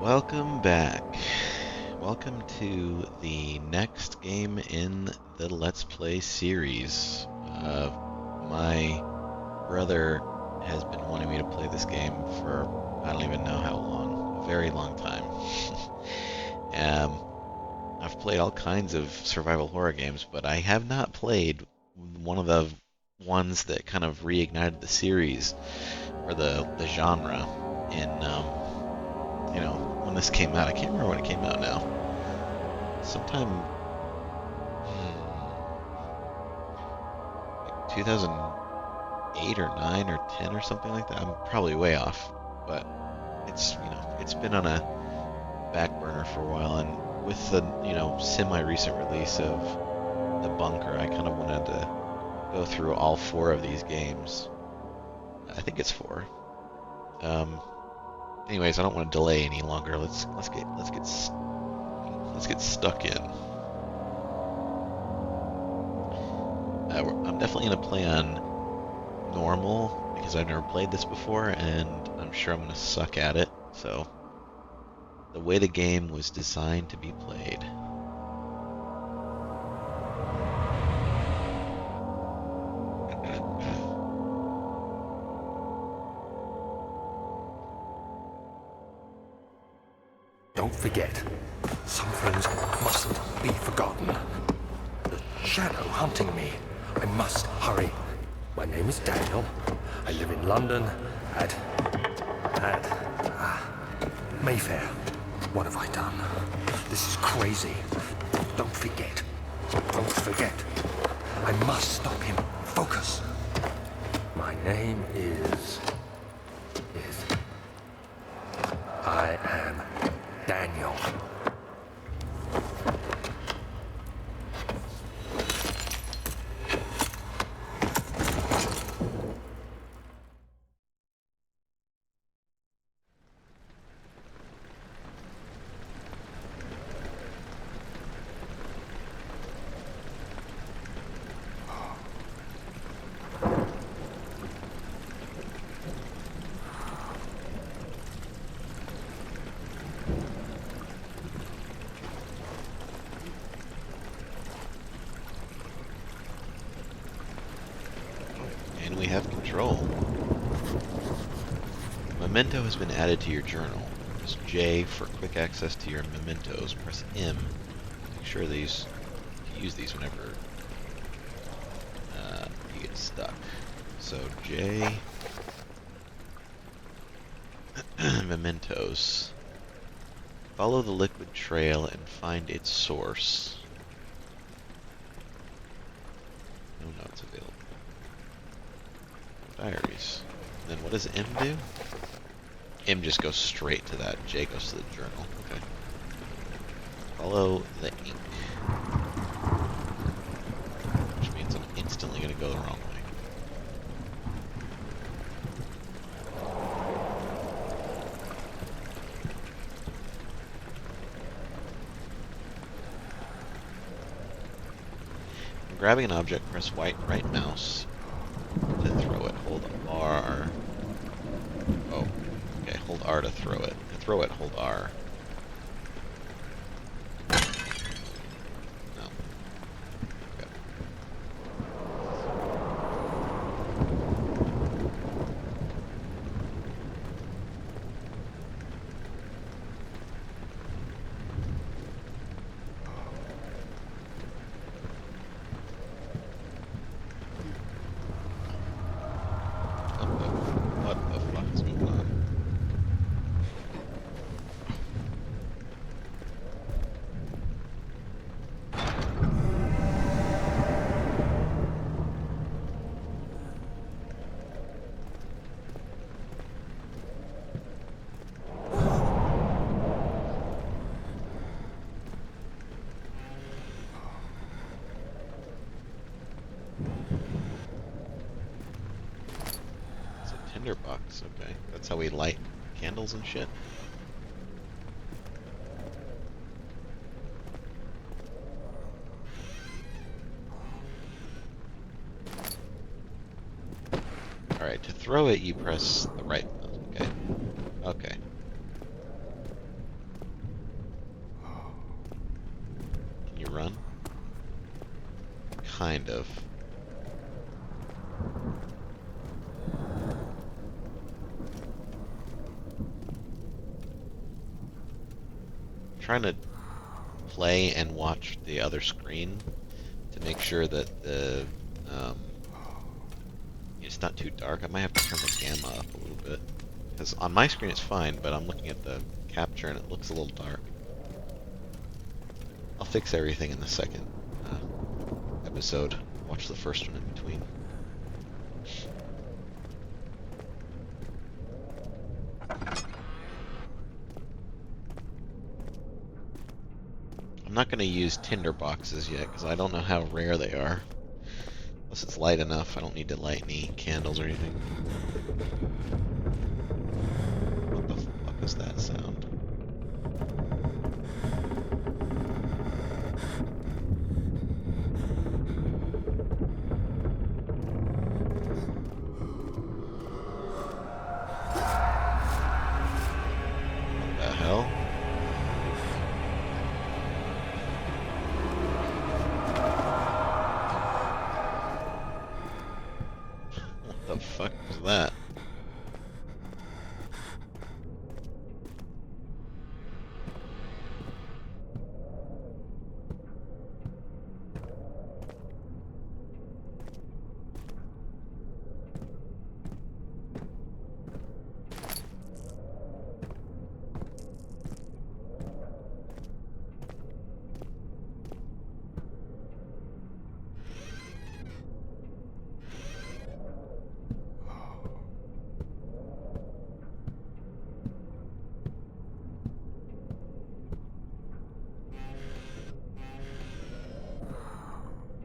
Welcome back. Welcome to the next game in the Let's Play series. My brother has been wanting me to play this game for I don't even know how long, a very long time. I've played all kinds of survival horror games, but I have not played one of the ones that kind of reignited the series or the genre in when this came out. I can't remember when it came out now. Sometime like 2008 or 9 or 10 or something like that. I'm probably way off, but it's been on a back burner for a while, and with the semi-recent release of The Bunker, I kind of wanted to go through all 4 of these games. I think it's 4. Anyways, I don't want to delay any longer. Let's get stuck in. I'm definitely gonna play on normal because I've never played this before, and I'm sure I'm gonna suck at it. So, the way the game was designed to be played. Don't forget, some things mustn't be forgotten. The shadow hunting me. I must hurry. My name is Daniel. I live in London at Mayfair. What have I done? This is crazy. Don't forget. Don't forget. I must stop him. Focus. My name is... I am Daniel. And we have control. Memento has been added to your journal. Press J for quick access to your mementos. Press M. Make sure you use these whenever you get stuck. So J, mementos. Follow the liquid trail and find its source. No notes available. Diaries. And then what does M do? M just goes straight to that. J goes to the journal. Okay. Follow the ink. Which means I'm instantly going to go the wrong way. When grabbing an object, press right mouse to throw it. Hold R. Oh, okay. Hold R to throw it. To throw it, hold R. No. Okay. What the fuck is going on? It's a tinderbox, okay. That's how we light candles and shit. Alright, to throw it, you press the right button. Okay. Okay. kind of. I'm trying to play and watch the other screen to make sure that it's not too dark. I might have to turn the gamma up a little bit. Because on my screen it's fine, but I'm looking at the capture and it looks a little dark. I'll fix everything in the second episode. Watch the first one in between. I'm not going to use tinder boxes yet because I don't know how rare they are. Unless it's light enough, I don't need to light any candles or anything. What the fuck is that sound? What the hell? What the fuck was that?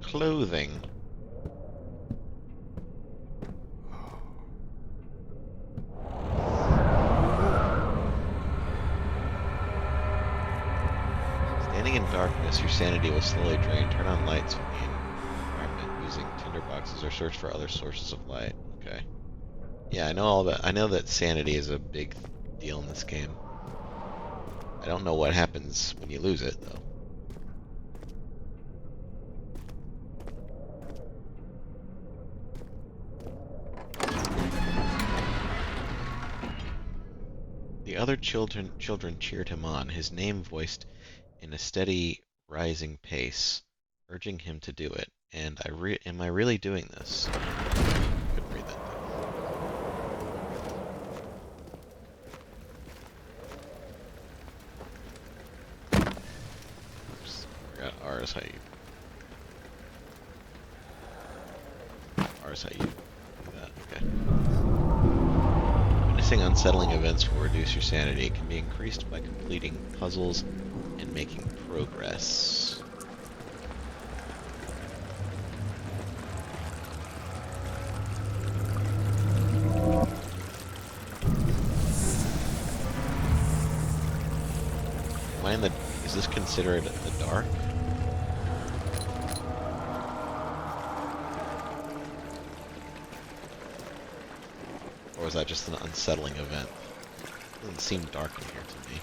Clothing. Standing in darkness, your sanity will slowly drain. Turn on lights from the environment using tinderboxes or search for other sources of light. Okay. Yeah, I know all that. I know that sanity is a big deal in this game. I don't know what happens when you lose it, though. The other children cheered him on, his name voiced in a steady, rising pace, urging him to do it. And am I really doing this? Couldn't read that thing. Oops, forgot R is how you. R is how you do that. Okay. Witnessing unsettling events will reduce your sanity. It can be increased by completing puzzles and making progress. Is this considered the dark? Or is that just an unsettling event? It doesn't seem dark in here to me.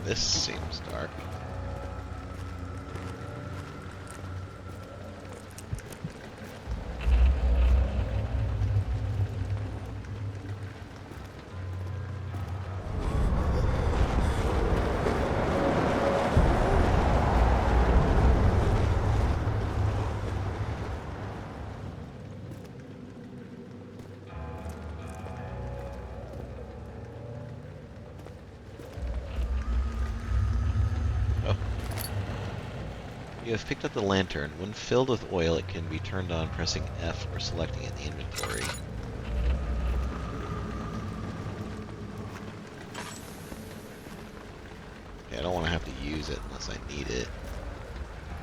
This seems dark. You have picked up the lantern. When filled with oil, it can be turned on pressing F or selecting it in the inventory. Okay, I don't want to have to use it unless I need it.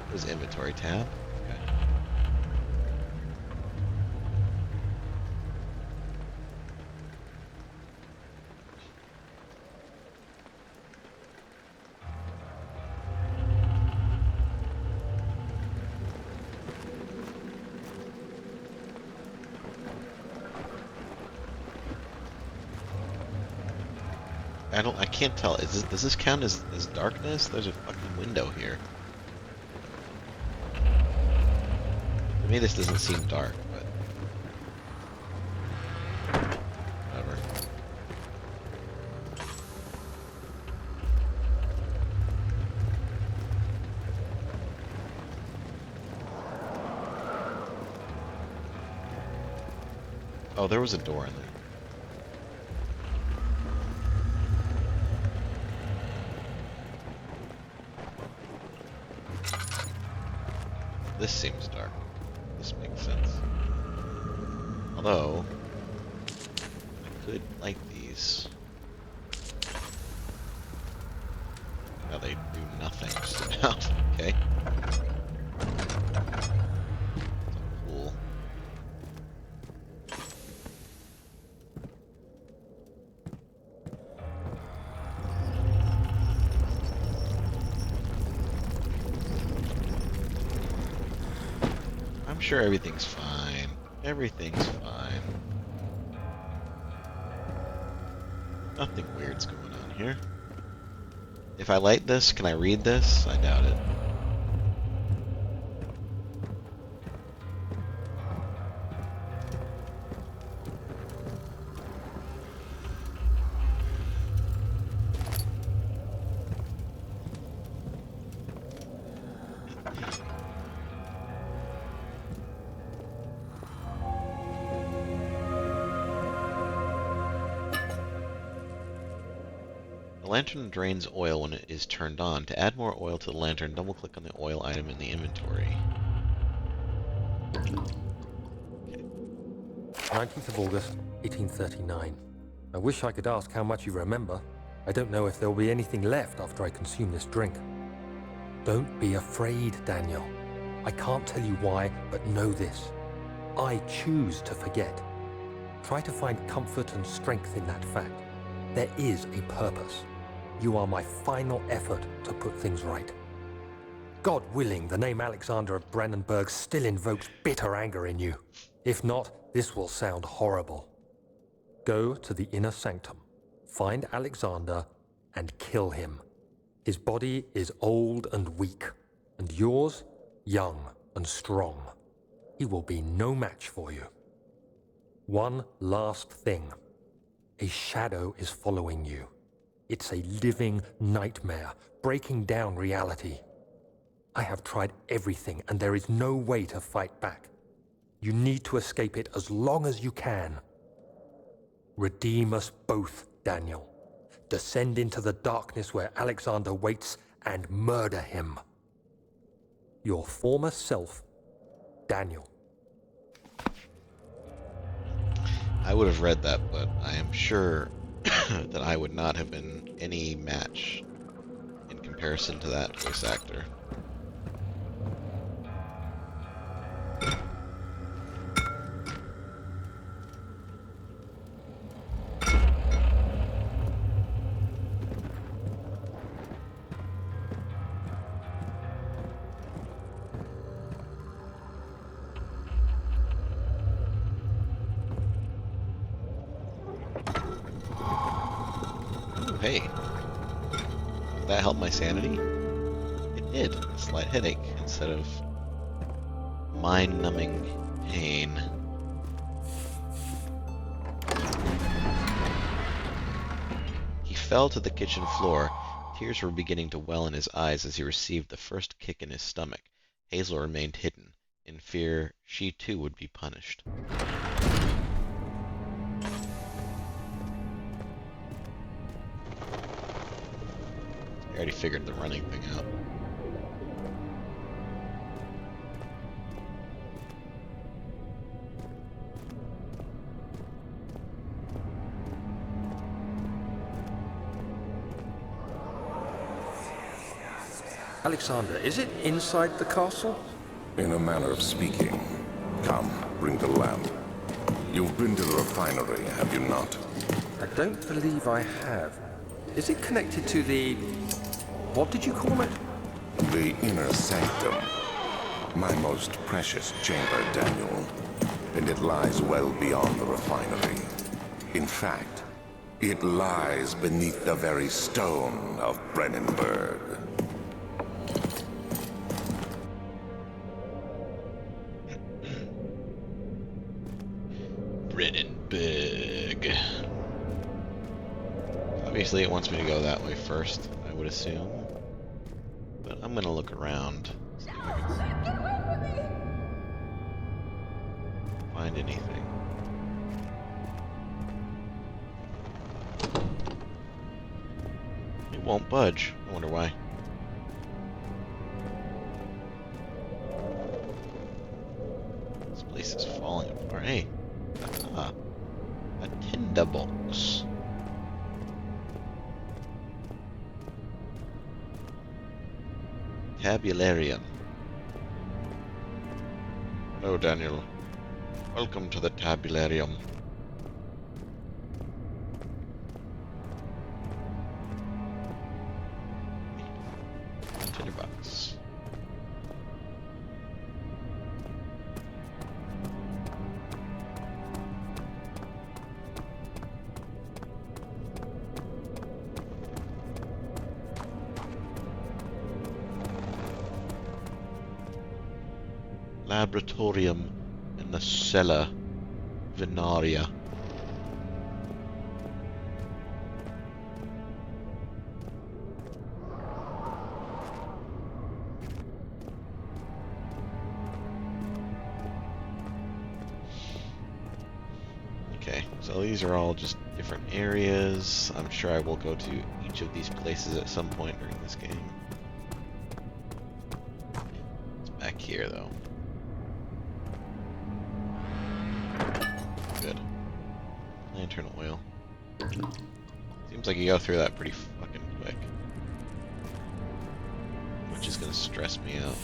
What is inventory tab? Okay. I can't tell. Does this count as darkness? There's a fucking window here. To me, this doesn't seem dark, but whatever. Oh, there was a door in there. This seems dark. This makes sense. Although, I could light these. Now they do nothing just about. Okay. Cool. I'm sure everything's fine. Everything's fine. Nothing weird's going on here. If I light this, can I read this? I doubt it. The lantern drains oil when it is turned on. To add more oil to the lantern, double-click on the oil item in the inventory. 19th of August, 1839. I wish I could ask how much you remember. I don't know if there will be anything left after I consume this drink. Don't be afraid, Daniel. I can't tell you why, but know this. I choose to forget. Try to find comfort and strength in that fact. There is a purpose. You are my final effort to put things right. God willing, the name Alexander of Brandenburg still invokes bitter anger in you. If not, this will sound horrible. Go to the inner sanctum, find Alexander, and kill him. His body is old and weak, and yours, young and strong. He will be no match for you. One last thing. A shadow is following you. It's a living nightmare, breaking down reality. I have tried everything, and there is no way to fight back. You need to escape it as long as you can. Redeem us both, Daniel. Descend into the darkness where Alexander waits and murder him. Your former self, Daniel. I would have read that, but I am sure that I would not have been any match in comparison to that voice actor. Hey, did that help my sanity? It did. A slight headache instead of mind-numbing pain. He fell to the kitchen floor. Tears were beginning to well in his eyes as he received the first kick in his stomach. Hazel remained hidden, in fear she too would be punished. I already figured the running thing out. Alexander, is it inside the castle? In a manner of speaking. Come, bring the lamp. You've been to the refinery, have you not? I don't believe I have. Is it connected to the... what did you call it? The inner sanctum. My most precious chamber, Daniel. And it lies well beyond the refinery. In fact, It lies beneath the very stone of Brennenburg. Brennenburg. Obviously it wants me to go that way first, I would assume. But I'm gonna look around. See if I can find anything. It won't budge. I wonder why. This place is falling apart. Hey. Ah. A tinderbox. Tabularium. Hello, Daniel. Welcome to the Tabularium. Tinderbox. Laboratorium in the cellar. Venaria. Okay, so these are all just different areas. I'm sure I will go to each of these places at some point during this game. It's back here, though. Good. Lantern oil. Seems like you go through that pretty fucking quick. Which is gonna stress me out.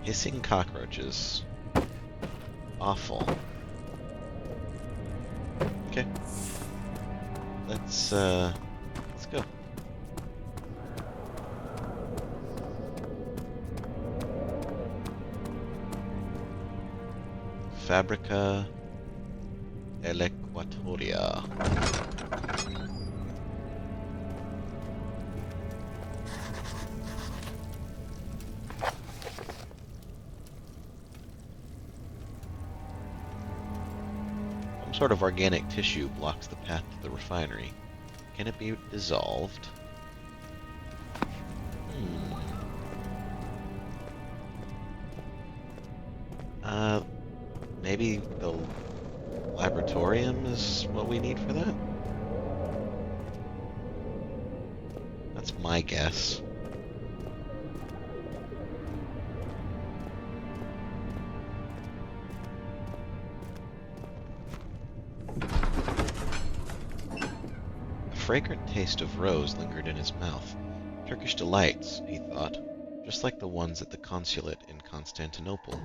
Hissing cockroaches. Awful. Okay. Let's go. Fabrica Elequatoria. Some sort of organic tissue blocks the path to the refinery. Can it be dissolved? Maybe the laboratorium is what we need for that? That's my guess. A fragrant taste of rose lingered in his mouth. Turkish delights, he thought, just like the ones at the consulate in Constantinople.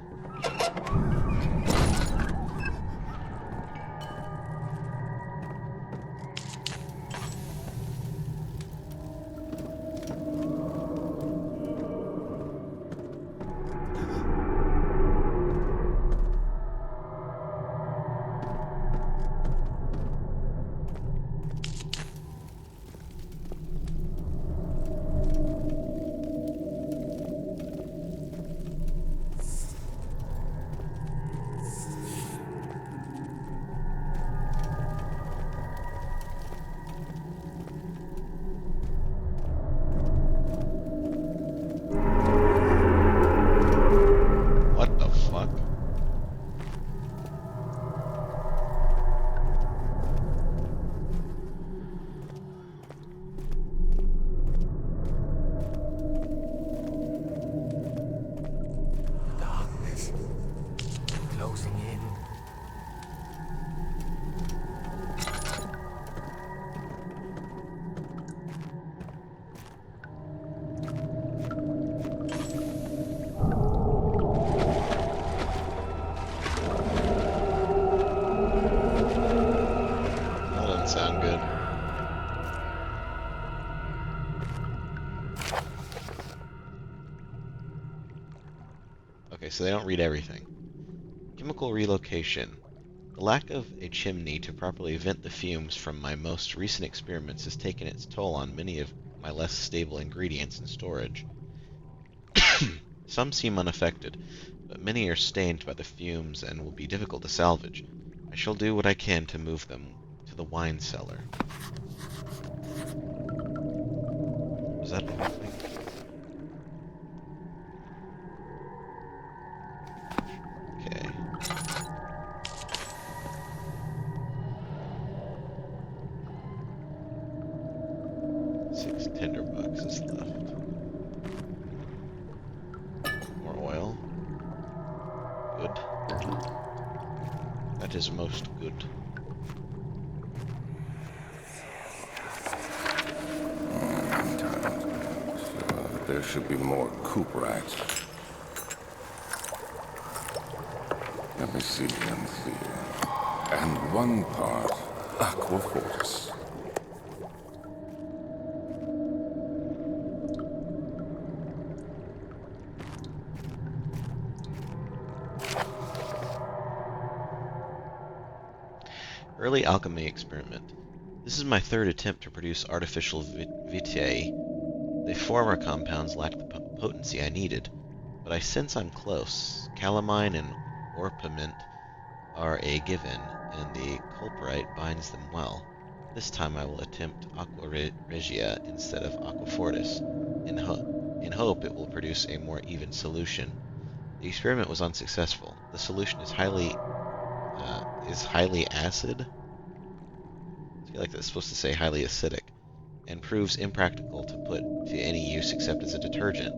What the fuck? Darkness closing in. That doesn't sound good. so they don't read everything. Chemical relocation. The lack of a chimney to properly vent the fumes from my most recent experiments has taken its toll on many of my less stable ingredients in storage. Some seem unaffected, but many are stained by the fumes and will be difficult to salvage. I shall do what I can to move them to the wine cellar. Was that the whole thing? Okay. 6 tinder boxes left. More oil. Good. That is most good. There should be more coop racks. Let me see. And one part aquafortis. Early alchemy experiment. This is my third attempt to produce artificial vitae. The former compounds lacked the potency I needed, but I sense I'm close. Calamine and orpiment are a given, and the culprite binds them well. This time I will attempt aqua regia instead of aquafortis, in hope it will produce a more even solution. The experiment was unsuccessful. The solution is highly acid. I feel like that's supposed to say highly acidic, and proves impractical to put to any use except as a detergent.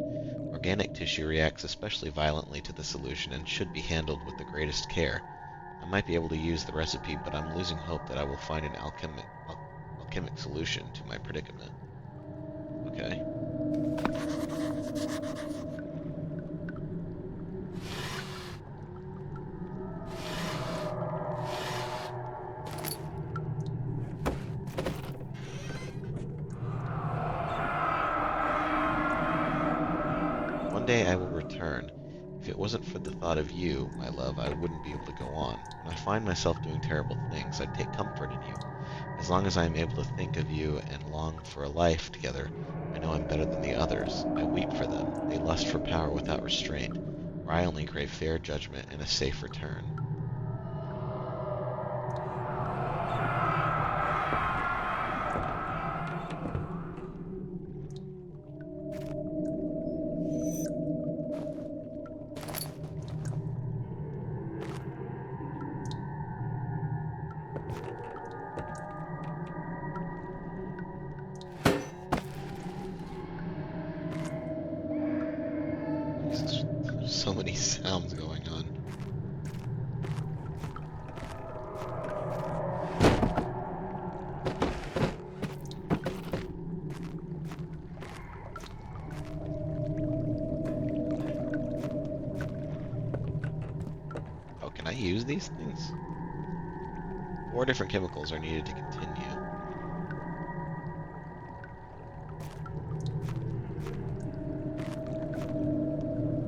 Organic tissue reacts especially violently to the solution and should be handled with the greatest care. I might be able to use the recipe, but I'm losing hope that I will find an alchemic solution to my predicament. Okay. One day I will return. If it wasn't for the thought of you, my love, I wouldn't be able to go on. When I find myself doing terrible things, I take comfort in you. As long as I am able to think of you and long for a life together, I know I'm better than the others. I weep for them. They lust for power without restraint, where I only crave fair judgment and a safe return. There's so many sounds going on. Oh, can I use these things? 4 different chemicals are needed to continue.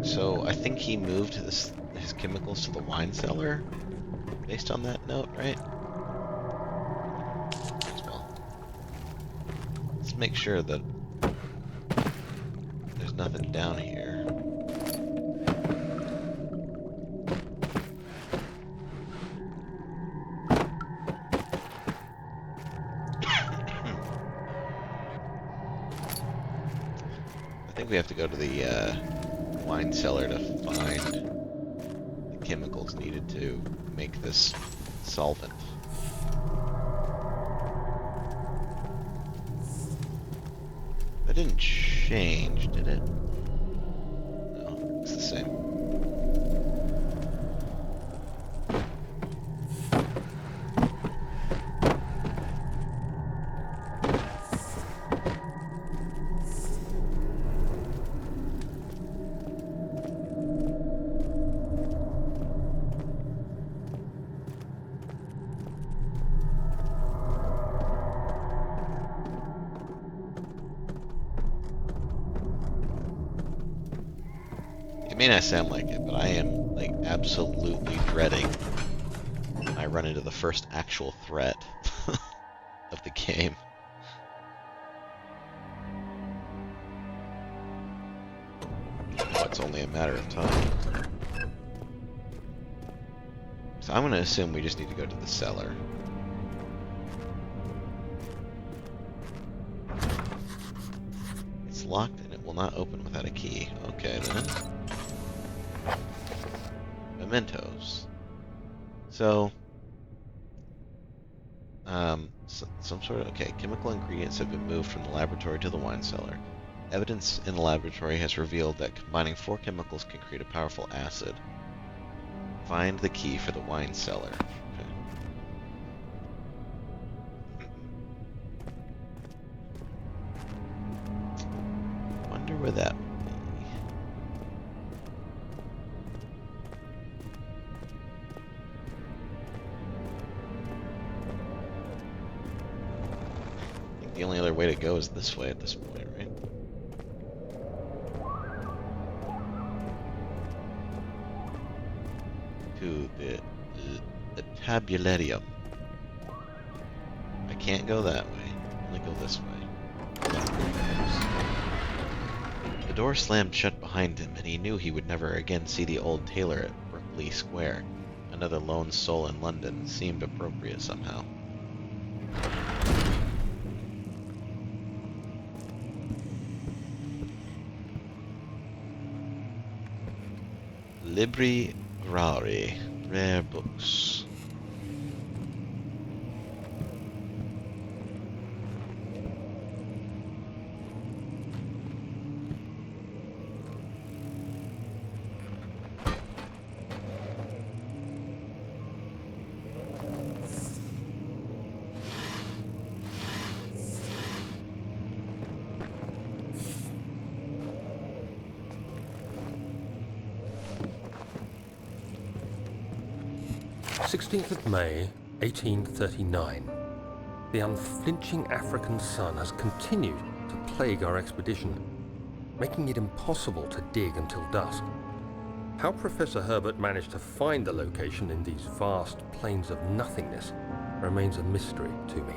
So I think he moved his chemicals to the wine cellar based on that note, right? As well. Let's make sure that there's nothing down here. I think we have to go to the wine cellar to find the chemicals needed to make this solvent. That didn't change, did it? No, it's the same. may not sound like it, but I am like absolutely dreading when I run into the first actual threat of the game. Oh, it's only a matter of time. So I'm going to assume we just need to go to the cellar. It's locked and it will not open without a key. Okay then. Mementos. So, some sort of, okay, chemical ingredients have been moved from the laboratory to the wine cellar. Evidence in the laboratory has revealed that combining 4 chemicals can create a powerful acid. Find the key for the wine cellar. Okay. Wonder where that would be. I think the only other way to go is this way at this point, right? To the Tabularium. I can't go that way. Only go this way. The door slammed shut behind him, and he knew he would never again see the old tailor at Berkeley Square. Another lone soul in London seemed appropriate somehow. Libri Rari. Rare books. May 1839. The unflinching African sun has continued to plague our expedition, making it impossible to dig until dusk. How Professor Herbert managed to find the location in these vast plains of nothingness remains a mystery to me.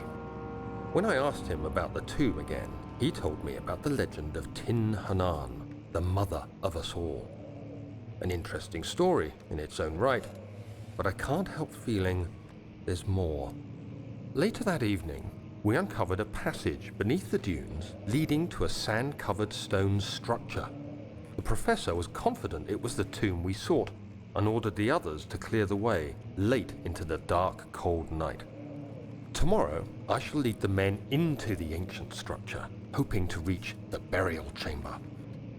When I asked him about the tomb again, he told me about the legend of Tin Hanan, the mother of us all. An interesting story in its own right, but I can't help feeling there's more. Later that evening, we uncovered a passage beneath the dunes leading to a sand-covered stone structure. The professor was confident it was the tomb we sought and ordered the others to clear the way late into the dark, cold night. Tomorrow, I shall lead the men into the ancient structure, hoping to reach the burial chamber.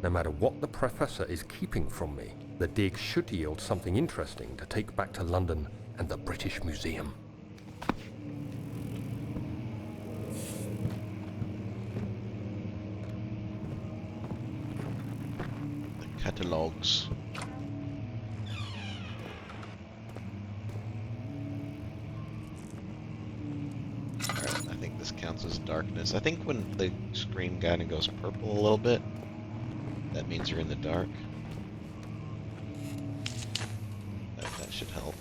No matter what the professor is keeping from me, the dig should yield something interesting to take back to London and the British Museum. The catalogues. Alright, I think this counts as darkness. I think when the screen kind of goes purple a little bit, that means you're in the dark. That should help.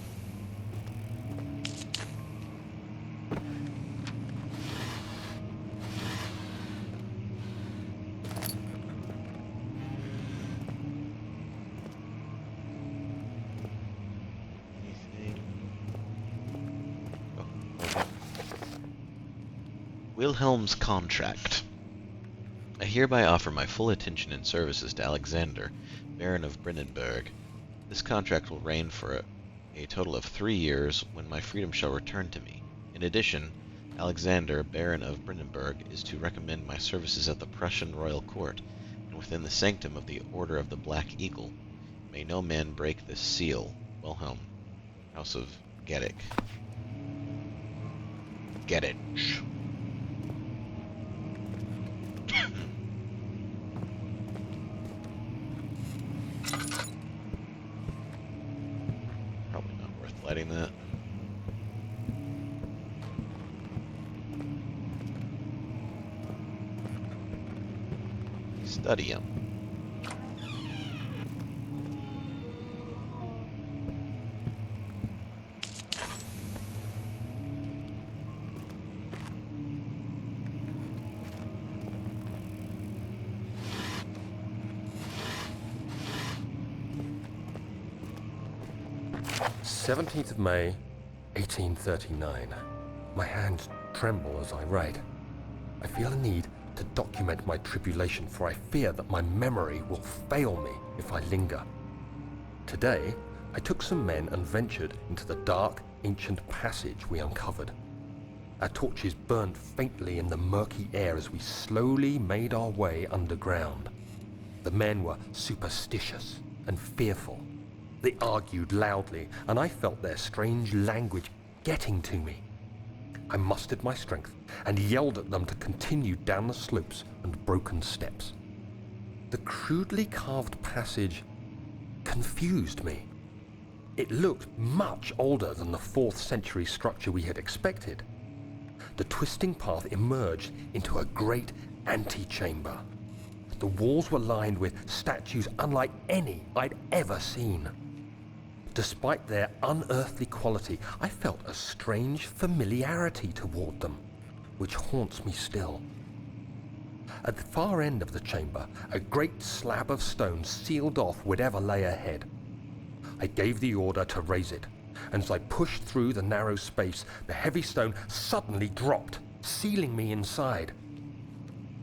Anything? Oh. Wilhelm's contract. I hereby offer my full attention and services to Alexander, Baron of Brandenburg. This contract will reign for a total of 3 years, when my freedom shall return to me. In addition, Alexander, Baron of Brandenburg, is to recommend my services at the Prussian royal court, and within the sanctum of the Order of the Black Eagle. May no man break this seal. Wilhelm, House of Gettich. Gettich. Probably not worth lighting that. Studium. 17th of May, 1839. My hands tremble as I write. I feel a need to document my tribulation, for I fear that my memory will fail me if I linger. Today, I took some men and ventured into the dark, ancient passage we uncovered. Our torches burned faintly in the murky air as we slowly made our way underground. The men were superstitious and fearful. They argued loudly, and I felt their strange language getting to me. I mustered my strength and yelled at them to continue down the slopes and broken steps. The crudely carved passage confused me. It looked much older than the 4th century structure we had expected. The twisting path emerged into a great antechamber. The walls were lined with statues unlike any I'd ever seen. Despite their unearthly quality, I felt a strange familiarity toward them, which haunts me still. At the far end of the chamber, a great slab of stone sealed off whatever lay ahead. I gave the order to raise it, and as I pushed through the narrow space, the heavy stone suddenly dropped, sealing me inside.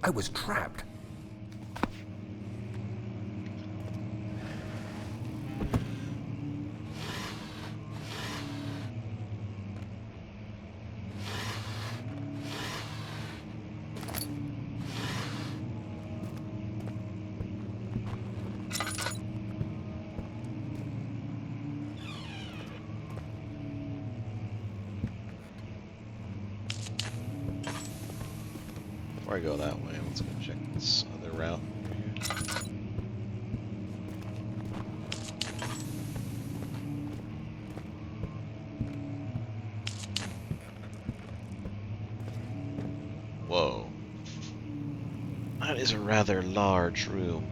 I was trapped. Before I go that way, let's go check this other route over here. Whoa. That is a rather large room.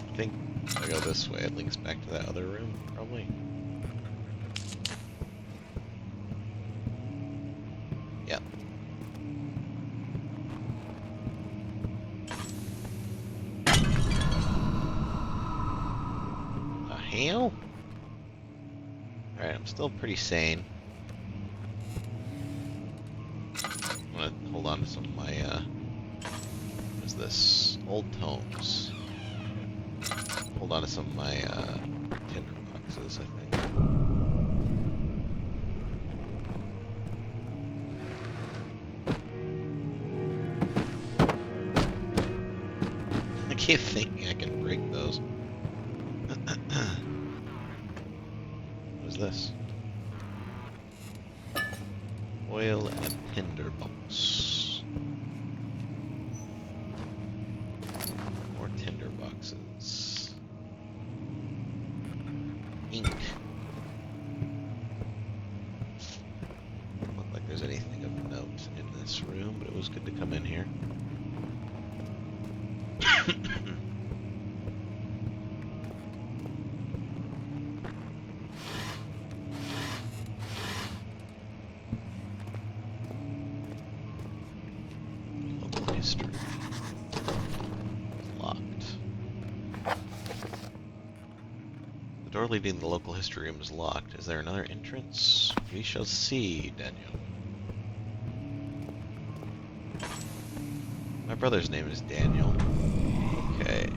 I think if I go this way, it links back to that other room, probably. Yep. The hell? Alright, I'm still pretty sane. I'm gonna hold on to some of my, what is this? Old tomes. Hold on to some of my tinder boxes, I think. I keep thinking I can break those. What is this? Oil and tinder box. More tinder boxes. Ink. Doesn't look like there's anything of note in this room, but it was good to come in here. Local history. Locked. The door leading to the local history room is locked. Is there another entrance? We shall see, Daniel. My brother's name is Daniel. Okay.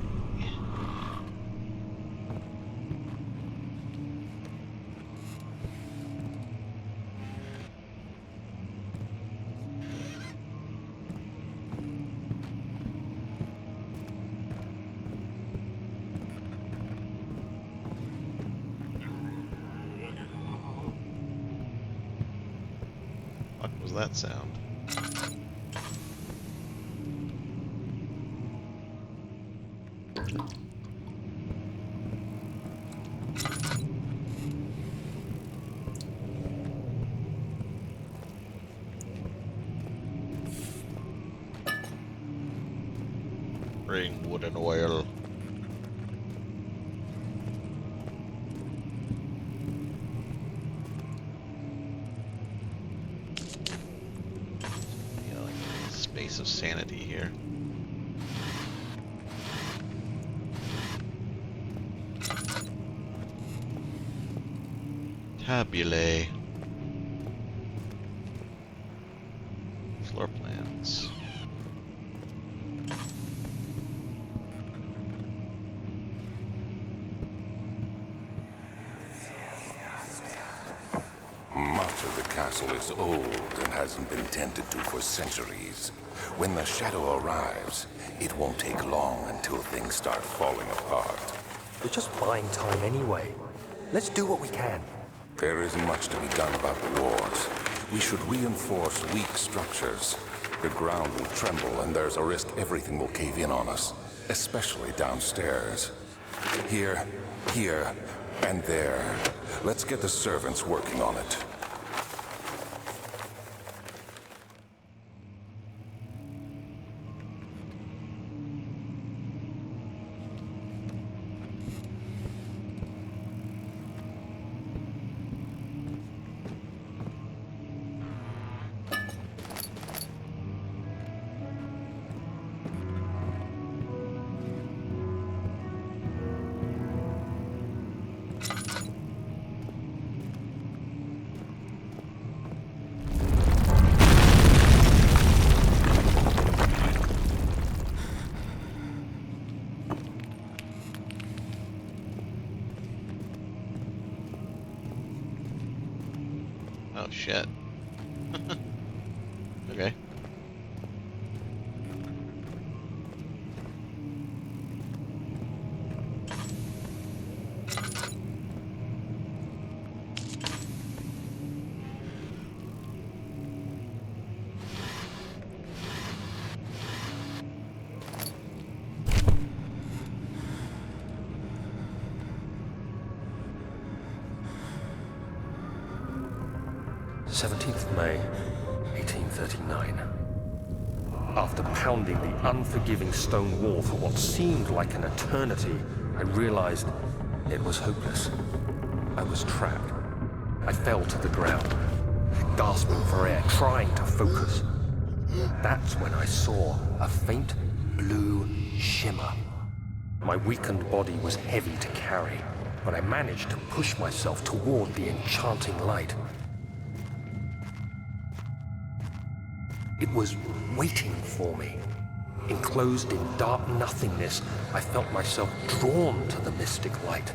What was that sound? Bring wood and oil. piece of sanity here. Tabulae. Floor plans. Much of the castle is old and hasn't been tended to for centuries. When the shadow arrives, it won't take long until things start falling apart. We're just buying time anyway. Let's do what we can. There isn't much to be done about the walls. We should reinforce weak structures. The ground will tremble and there's a risk everything will cave in on us, especially downstairs. Here, and there. Let's get the servants working on it. Oh shit. Okay. May 1839. After pounding the unforgiving stone wall for what seemed like an eternity, I realized it was hopeless. I was trapped. I fell to the ground, gasping for air, trying to focus. That's when I saw a faint blue shimmer. My weakened body was heavy to carry, but I managed to push myself toward the enchanting light. It was waiting for me. Enclosed in dark nothingness, I felt myself drawn to the mystic light.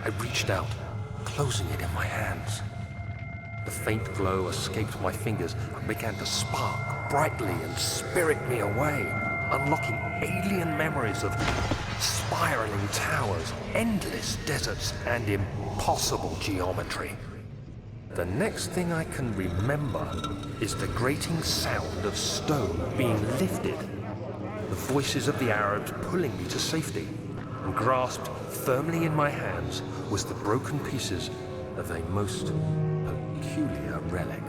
I reached out, closing it in my hands. The faint glow escaped my fingers and began to spark brightly and spirit me away, unlocking alien memories of spiraling towers, endless deserts, and impossible geometry. The next thing I can remember is the grating sound of stone being lifted, the voices of the Arabs pulling me to safety, and grasped firmly in my hands was the broken pieces of a most peculiar relic.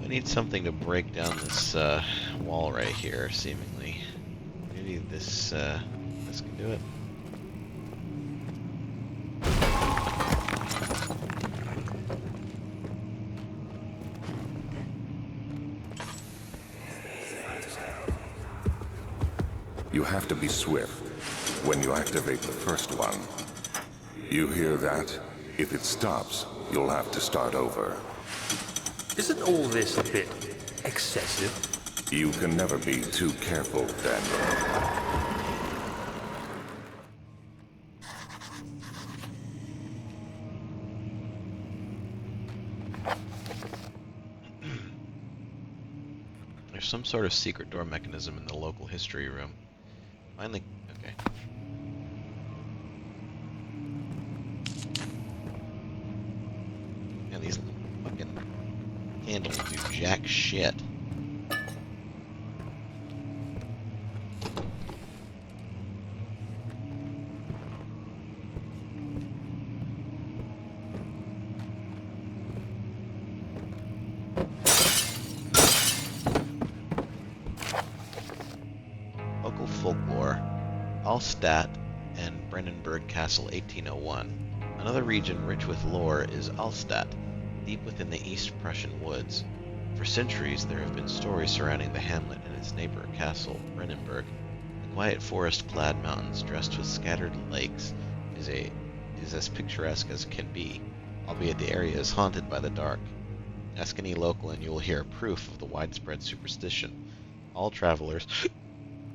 I need something to break down this wall right here, seemingly. Maybe this can do it. You have to be swift when you activate the first one. You hear that? If it stops, you'll have to start over. Isn't all this a bit excessive? You can never be too careful, Daniel. There's some sort of secret door mechanism in the local history room. Finally, okay. Yeah, these fucking handles do jack shit. folklore, Allstadt and Brennenburg Castle 1801. Another region rich with lore is Allstadt, deep within the East Prussian woods. For centuries there have been stories surrounding the hamlet and its neighbor castle, Brennenburg. The quiet forest-clad mountains dressed with scattered lakes is as picturesque as can be, albeit the area is haunted by the dark. Ask any local and you will hear proof of the widespread superstition. All travelers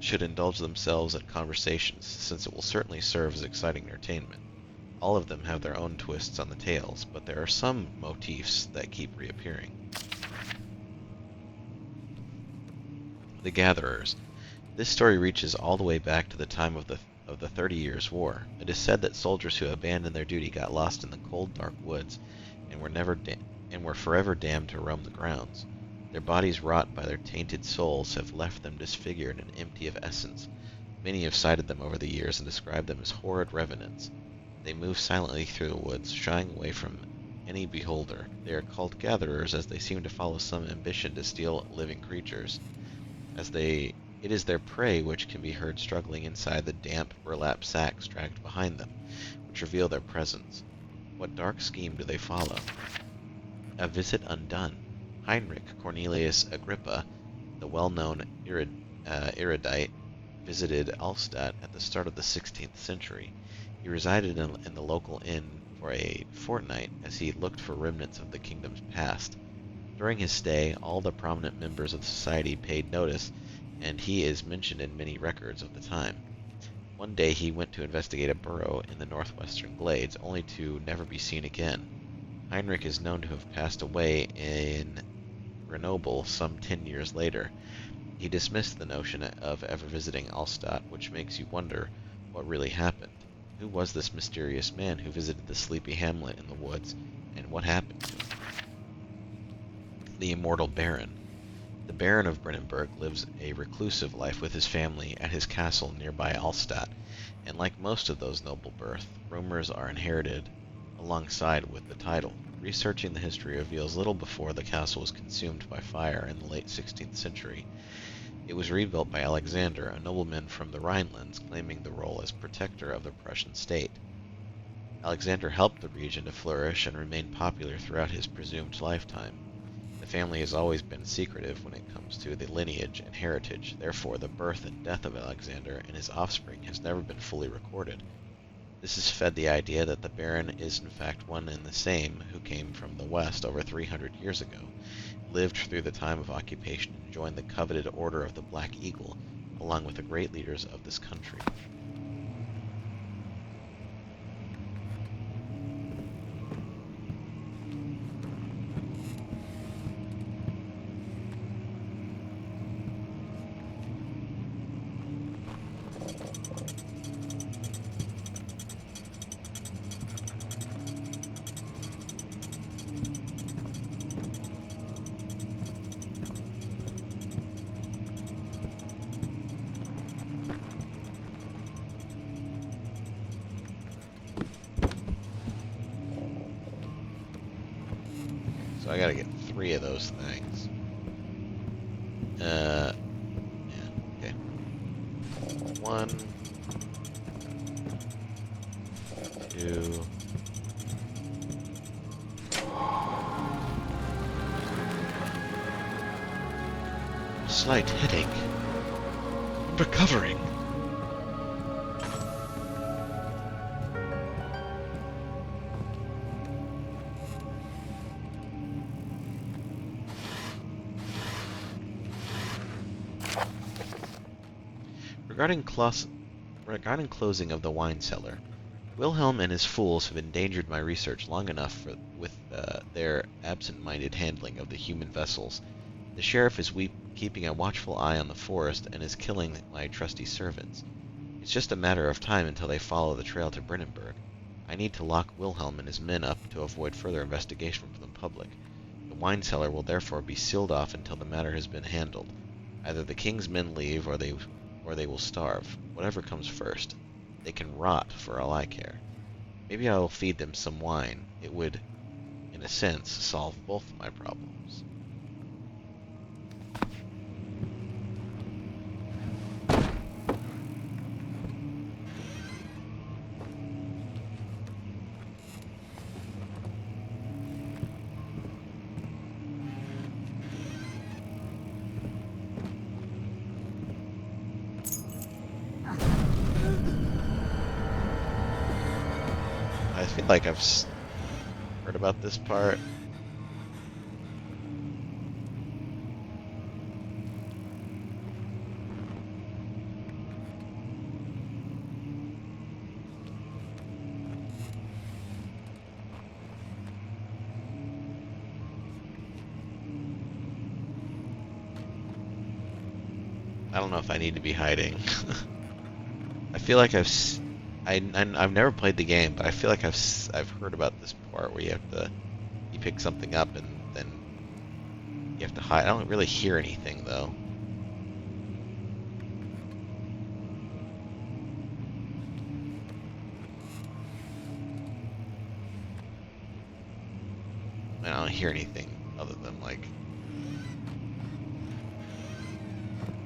should indulge themselves in conversations, since it will certainly serve as exciting entertainment. All of them have their own twists on the tales, but there are some motifs that keep reappearing. The Gatherers. This story reaches all the way back to the time of the 30 Years' War. It is said that soldiers who abandoned their duty got lost in the cold, dark woods and were forever damned to roam the grounds. Their bodies, wrought by their tainted souls, have left them disfigured and empty of essence. Many have cited them over the years and described them as horrid revenants. They move silently through the woods, shying away from any beholder. They are called gatherers as they seem to follow some ambition to steal living creatures. It is their prey which can be heard struggling inside the damp burlap sacks dragged behind them, which reveal their presence. What dark scheme do they follow? A visit undone. Heinrich Cornelius Agrippa, the well-known erudite, visited Allstadt at the start of the 16th century. He resided in the local inn for a fortnight as he looked for remnants of the kingdom's past. During his stay, all the prominent members of the society paid notice, and he is mentioned in many records of the time. One day he went to investigate a burrow in the northwestern glades, only to never be seen again. Heinrich is known to have passed away in Grenoble some 10 years later. He dismissed the notion of ever visiting Allstadt, which makes you wonder what really happened. Who was this mysterious man who visited the sleepy hamlet in the woods, and what happened to him? The Immortal Baron. The Baron of Brennenburg lives a reclusive life with his family at his castle nearby Allstadt, and like most of those noble birth, rumors are inherited alongside with the title. Researching the history reveals little before the castle was consumed by fire in the late 16th century. It was rebuilt by Alexander, a nobleman from the Rhinelands, claiming the role as protector of the Prussian state. Alexander helped the region to flourish and remain popular throughout his presumed lifetime. The family has always been secretive when it comes to the lineage and heritage, therefore the birth and death of Alexander and his offspring has never been fully recorded. This has fed the idea that the Baron is in fact one and the same who came from the west over 300 years ago, lived through the time of occupation, and joined the coveted Order of the Black Eagle, along with the great leaders of this country. So I gotta get 3 of those things. Yeah, okay. 1, 2. Slight headache. I'm recovering. Regarding closing of the wine cellar, Wilhelm and his fools have endangered my research long enough with their absent-minded handling of the human vessels. The sheriff is keeping a watchful eye on the forest and is killing my trusty servants. It's just a matter of time until they follow the trail to Brennenburg. I need to lock Wilhelm and his men up to avoid further investigation from the public. The wine cellar will therefore be sealed off until the matter has been handled. Either the king's men leave or they will starve. Whatever comes first. They can rot for all I care. Maybe I will feed them some wine. It would, in a sense, solve both my problems. I feel like I've heard about this part. I don't know if I need to be hiding. I feel like I've never played the game, but I feel like I've heard about this part where you pick something up and then you have to hide. I don't really hear anything though. I don't hear anything other than like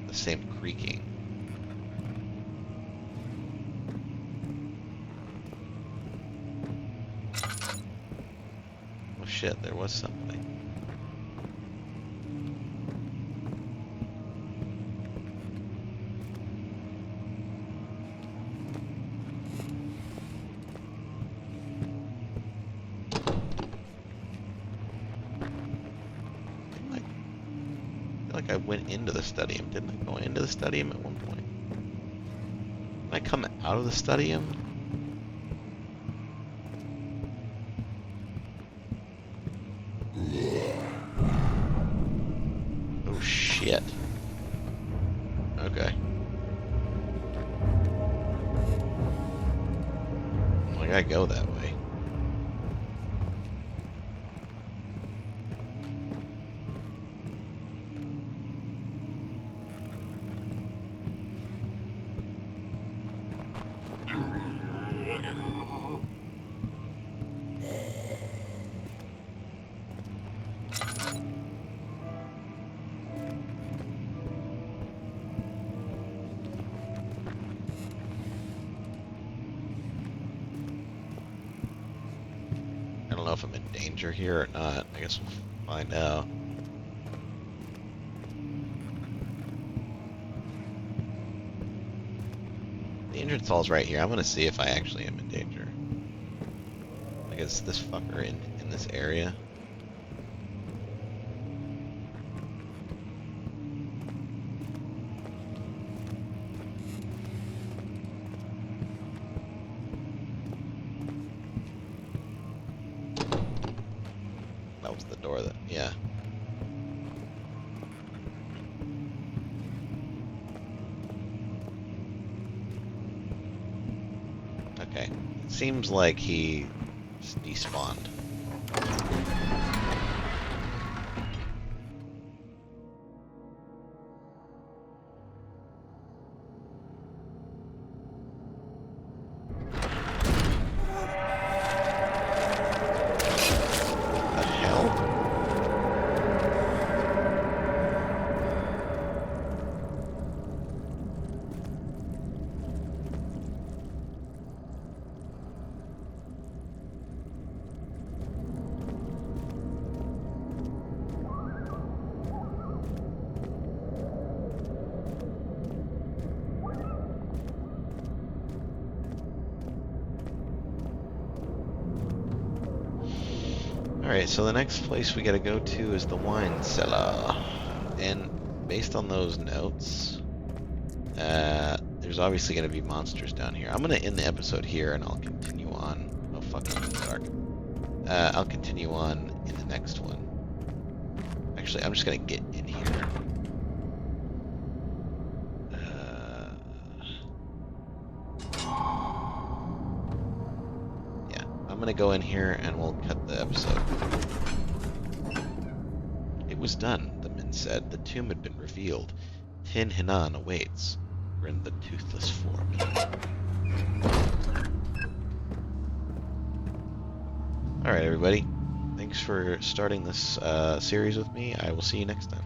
the same creaking. Oh shit, there was something. I feel like I went into the stadium. Didn't I go into the stadium at one point? Did I come out of the stadium? Oh shit. Okay. Well, I gotta go that way. I don't know if I'm in danger here or not. I guess we'll find out. The entrance hall's right here. I'm gonna see if I actually am in danger. Like, is this fucker in this area? That was the door that, yeah. Okay. It seems like he despawned. What the hell? Alright, so the next place we gotta go to is the wine cellar. And based on those notes, there's obviously gonna be monsters down here. I'm gonna end the episode here and I'll continue on. Oh fuck, it's dark. I'll continue on in the next one. Actually, I'm just gonna get in here. Yeah, I'm gonna go in here and we'll cut the episode. It was done, the men said. The tomb had been revealed. Tin Hinan awaits, grinned the toothless foreman. Alright, everybody. Thanks for starting this series with me. I will see you next time.